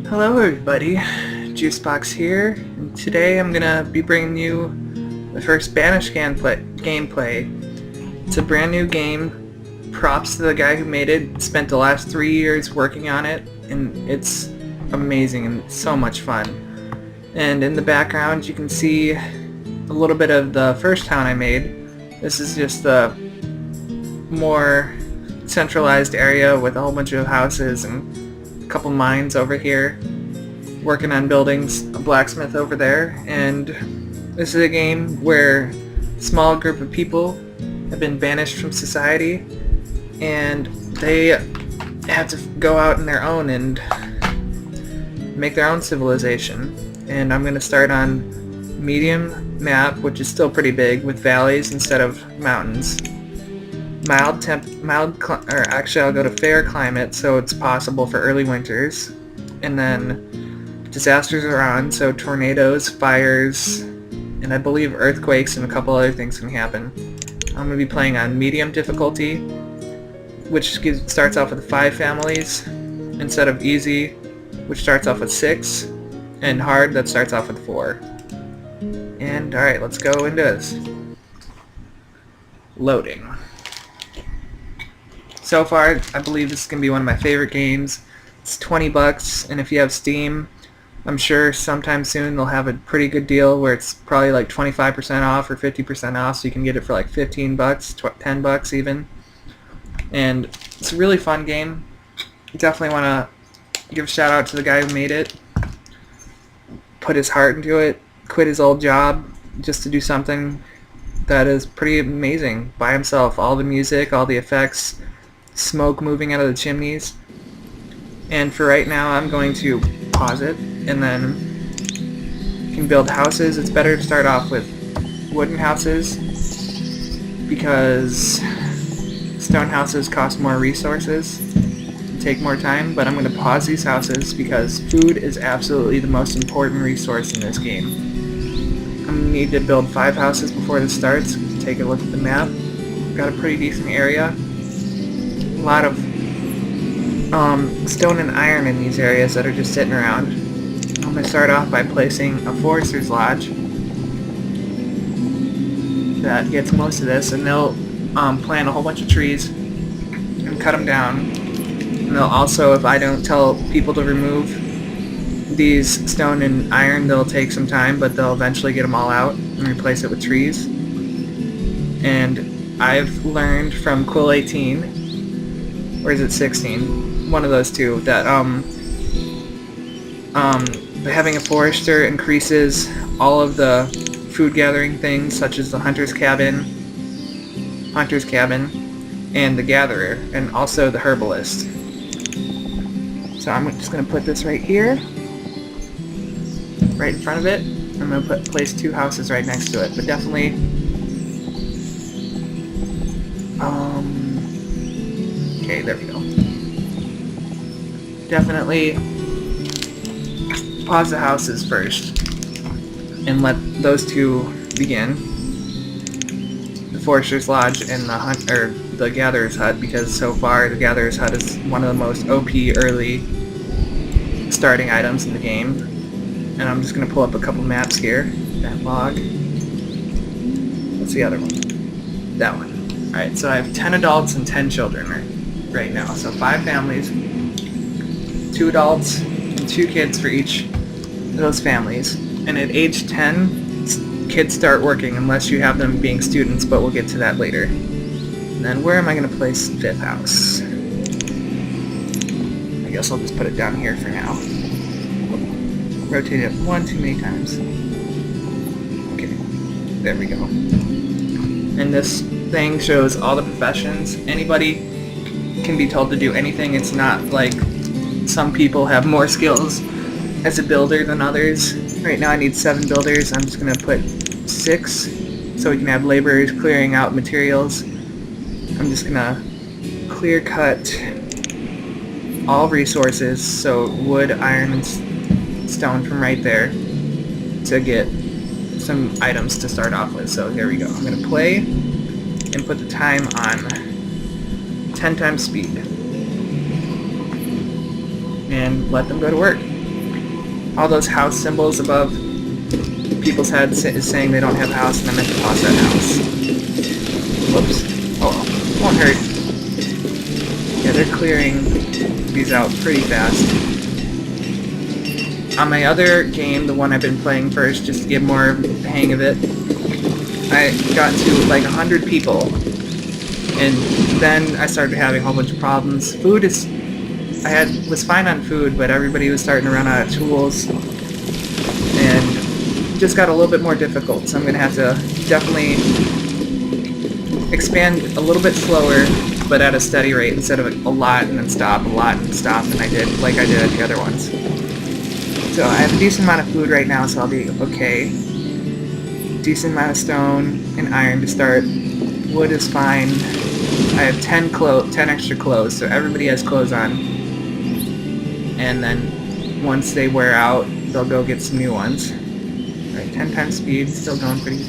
Hello everybody, Juicebox here, and today I'm gonna be bringing you the first Banished gameplay. It's a brand new game. Props to the guy who made it. Spent the last 3 years working on it, and it's amazing and so much fun. And in the background you can see a little bit of the first town I made. This is just the more centralized area with a whole bunch of houses and couple mines over here, working on buildings, a blacksmith over there, and this is a game where a small group of people have been banished from society and they have to go out on their own and make their own civilization. And I'm going to start on medium map, which is still pretty big, with valleys instead of mountains. Actually I'll go to fair climate, so it's possible for early winters. And then disasters are on, so tornadoes, fires, and I believe earthquakes and a couple other things can happen. I'm going to be playing on medium difficulty, which starts off with 5 families, instead of easy, which starts off with 6, and hard, that starts off with 4. And alright, let's go into this. Loading. So far, I believe this is going to be one of my favorite games. It's $20, and if you have Steam, I'm sure sometime soon they'll have a pretty good deal where it's probably like 25% off or 50% off, so you can get it for like $15, $10 even. And it's a really fun game. Definitely want to give a shout out to the guy who made it. Put his heart into it, quit his old job just to do something that is pretty amazing by himself. All the music, all the effects, smoke moving out of the chimneys. And for right now I'm going to pause it, and then you can build houses. It's better to start off with wooden houses because stone houses cost more resources and take more time, but I'm going to pause these houses because food is absolutely the most important resource in this game. I'm going to need to build 5 houses before this starts. Take a look at the map. Got a pretty decent area. A lot of stone and iron in these areas that are just sitting around. I'm going to start off by placing a forester's lodge that gets most of this, and they'll plant a whole bunch of trees and cut them down. And they'll also, if I don't tell people to remove these stone and iron, they'll take some time, but they'll eventually get them all out and replace it with trees. And I've learned from Quill 18, or is it 16? One of those two, that having a forester increases all of the food gathering things, such as the hunter's cabin, and the gatherer, and also the herbalist. So I'm just going to put this right here, right in front of it. I'm going to place 2 houses right next to it, but definitely okay, there we go. Definitely pause the houses first and let those 2 begin. The Forester's Lodge and the Gatherer's Hut, because so far the Gatherer's Hut is one of the most OP early starting items in the game. And I'm just going to pull up a couple maps here. That log. What's the other one? That one. Alright, so I have 10 adults and 10 children right now. So 5 families, 2 adults, and 2 kids for each of those families. And at age 10, kids start working unless you have them being students, but we'll get to that later. And then where am I going to place 5th house? I guess I'll just put it down here for now. Rotate it one too many times. Okay, there we go. And this thing shows all the professions. Anybody can be told to do anything. It's not like some people have more skills as a builder than others. Right now I need 7 builders. I'm just going to put 6 so we can have laborers clearing out materials. I'm just going to clear cut all resources, so wood, iron, and stone from right there to get some items to start off with. So here we go. I'm going to play and put the time on 10 times speed and let them go to work. all those house symbols above people's heads is saying they don't have a house, and I meant to pause that house. Whoops. Oh well. Won't hurt. Yeah, they're clearing these out pretty fast. On my other game, the one I've been playing first, just to get more hang of it, I got to like 100 people, and then I started having a whole bunch of problems. Food is... was fine on food, but everybody was starting to run out of tools, and it just got a little bit more difficult, so I'm going to have to definitely expand a little bit slower, but at a steady rate, instead of a lot and then stop, a lot and stop, and I did at the other ones. So I have a decent amount of food right now, so I'll be okay. Decent amount of stone and iron to start. Wood is fine. I have 10 extra clothes, so everybody has clothes on. And then once they wear out, they'll go get some new ones. Alright, 10 times speed, still going pretty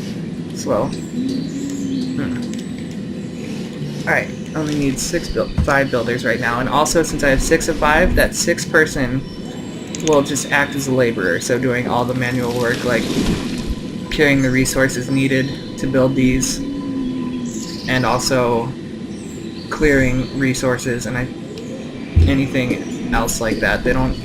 slow. Alright, only need 5 builders right now, and also since I have 6 of 5, that 6th person will just act as a laborer, so doing all the manual work like carrying the resources needed to build these, and also clearing resources and anything else like that. They don't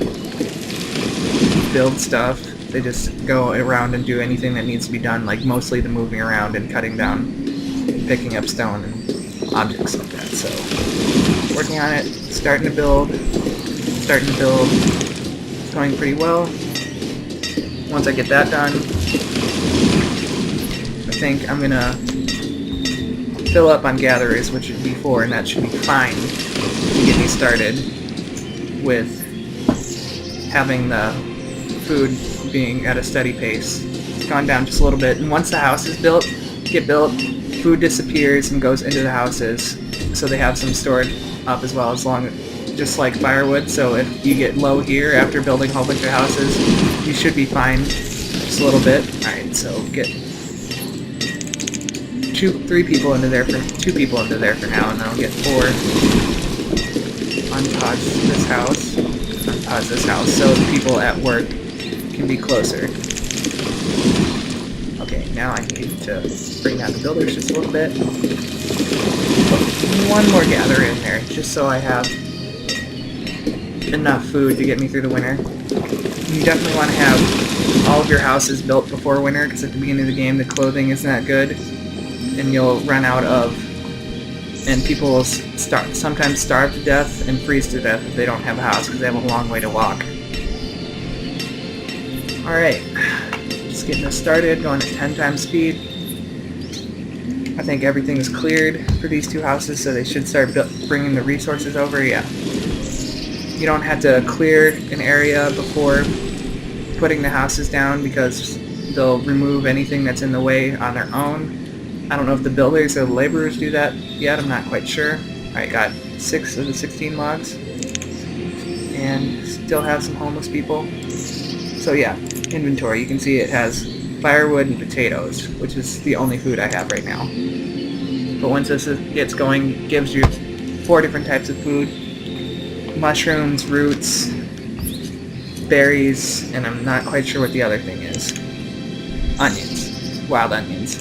build stuff, they just go around and do anything that needs to be done, like mostly the moving around and cutting down, picking up stone and objects like that. So, working on it, starting to build, it's going pretty well. Once I get that done, I think I'm gonna fill up on gatherers, which would be 4, and that should be fine to get me started with having the food being at a steady pace. It's gone down just a little bit, and once the houses get built, food disappears and goes into the houses, so they have some stored up as well, just like firewood. So if you get low here after building a whole bunch of houses, you should be fine just a little bit. Alright, so get 2 people into there for now, and then I'll get 4. Unpause this house so the people at work can be closer. Okay, now I need to bring down the builders just a little bit. Put 1 more gatherer in there, just so I have enough food to get me through the winter. You definitely want to have all of your houses built before winter, because at the beginning of the game the clothing isn't that good, and you'll run out of, and people will sometimes starve to death and freeze to death if they don't have a house, because they have a long way to walk. Alright, just getting this started, going at 10 times speed. I think everything is cleared for these 2 houses, so they should start bringing the resources over. Yeah. You don't have to clear an area before putting the houses down, because they'll remove anything that's in the way on their own. I don't know if the builders or the laborers do that yet, I'm not quite sure. I got 6 of the 16 logs, and still have some homeless people. So yeah, inventory, you can see it has firewood and potatoes, which is the only food I have right now. But once this gets going, it gives you 4 different types of food: mushrooms, roots, berries, and I'm not quite sure what the other thing is. Onions. Wild onions.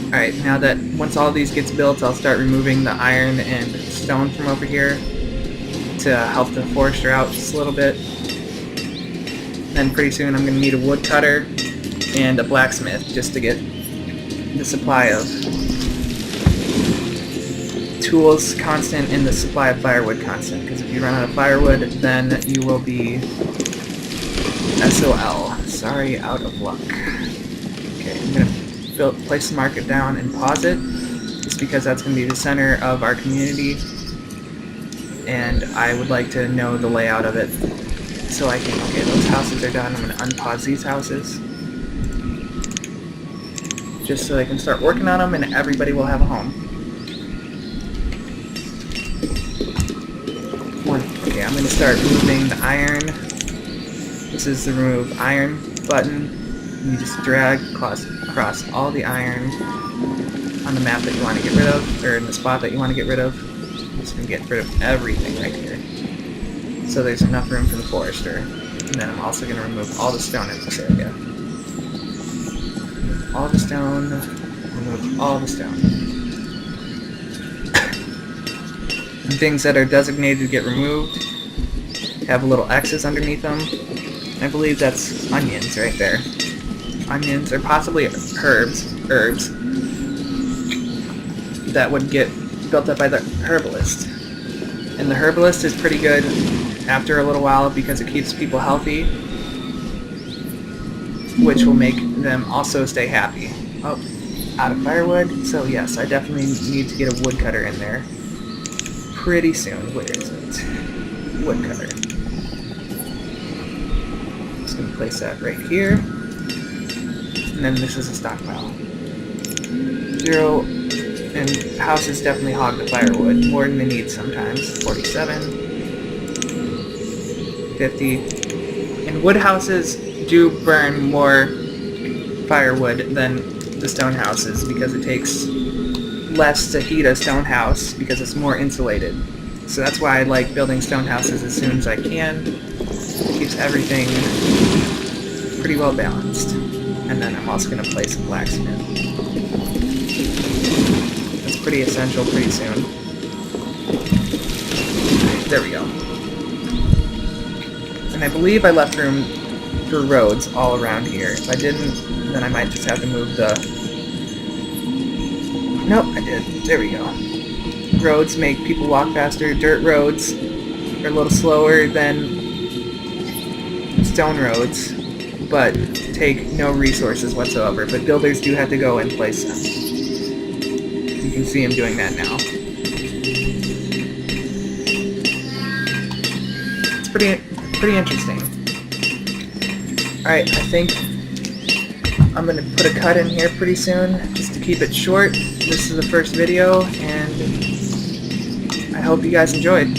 Alright, now that once all these gets built, I'll start removing the iron and stone from over here to help the forester out just a little bit. Then pretty soon I'm going to need a woodcutter and a blacksmith just to get the supply of tools constant and the supply of firewood constant, because if you run out of firewood, then you will be SOL. Sorry, out of luck. Okay, I'm going to place the market down and pause it, just because that's going to be the center of our community, and I would like to know the layout of it so I can... Okay, those houses are done. I'm going to unpause these houses just so I can start working on them and everybody will have a home. Okay, I'm going to start removing the iron. This is the remove iron button. You just drag across all the iron on the map that you want to get rid of, or in the spot that you want to get rid of. I'm just going to get rid of everything right here, so there's enough room for the forester. And then I'm also going to remove all the stone in this area. All the stone, remove all the stone. And things that are designated to get removed have little X's underneath them. I believe that's onions right there. Onions, or possibly herbs that would get built up by the herbalist. And the herbalist is pretty good after a little while because it keeps people healthy, which will make them also stay happy. Oh, out of firewood, so yes, I definitely need to get a woodcutter in there pretty soon. Where is it? Woodcutter. Just gonna place that right here. And then this is a stockpile. 0, and houses definitely hog the firewood, more than they need sometimes. 47, 50. And wood houses do burn more firewood than the stone houses because it takes less to heat a stone house because it's more insulated. So that's why I like building stone houses as soon as I can. It keeps everything pretty well balanced. And then I'm also going to place a blacksmith. That's pretty essential pretty soon. There we go. And I believe I left room for roads all around here. If I didn't, then I might just have to move the... Nope, I did. There we go. Roads make people walk faster. Dirt roads are a little slower than stone roads, but take no resources whatsoever. But builders do have to go and place them. You can see him doing that now. It's pretty interesting. Alright, I think I'm going to put a cut in here pretty soon, just to keep it short. This is the first video, and I hope you guys enjoyed.